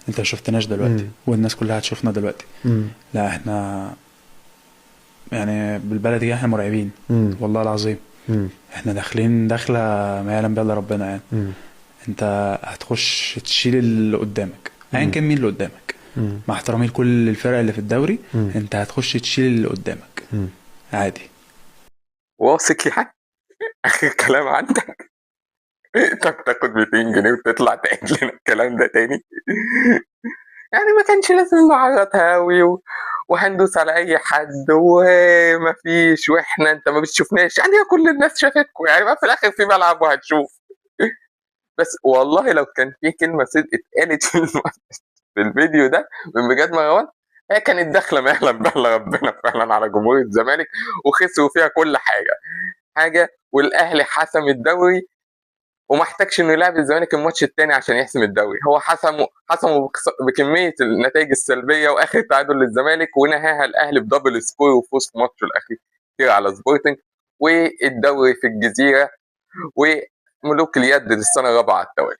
انت شفتناش دلوقتي والناس كلها هتشوفنا دلوقتي. لا احنا يعني بالبلدي احنا مرعبين والله العظيم. احنا داخلين داخله ما يعلم بها الا ربنا يعني. انت هتخش تشيل اللي قدامك ايا كان مين اللي قدامك، مع احترامي لكل الفرق اللي في الدوري. انت هتخش تشيل اللي قدامك عادي. واثق يعني؟ اخر كلام عندك؟ انت بتاخد 200 جنيه وتطلع تعيد لنا الكلام ده تاني؟ يعني ما كانش لازم نعرض هاوي وهندوس على اي حد ومفيش، واحنا انت ما بتشوفناش يعني، كل الناس شافتكم يعني، ما في الاخر في ملعب وهتشوف. بس والله لو كان في كلمه صدق اتقالت في الفيديو ده من بجد مروان، هي كانت داخله ما يعلم بها الا ربنا فعلا على جمهور الزمالك، وخسروا فيها كل حاجه، والاهلي حسم الدوري وما احتاجش انه يلعب الزمالك الماتش الثاني عشان يحسم الدوري، هو حسمه بكميه النتائج السلبيه، واخر تعادل للزمالك، ونهاها الاهلي بدبل سكور وفوز في ماتشه الاخير على سبورتنج، والدوري في الجزيره، وملوك اليد للسنه الرابعه على التوالي.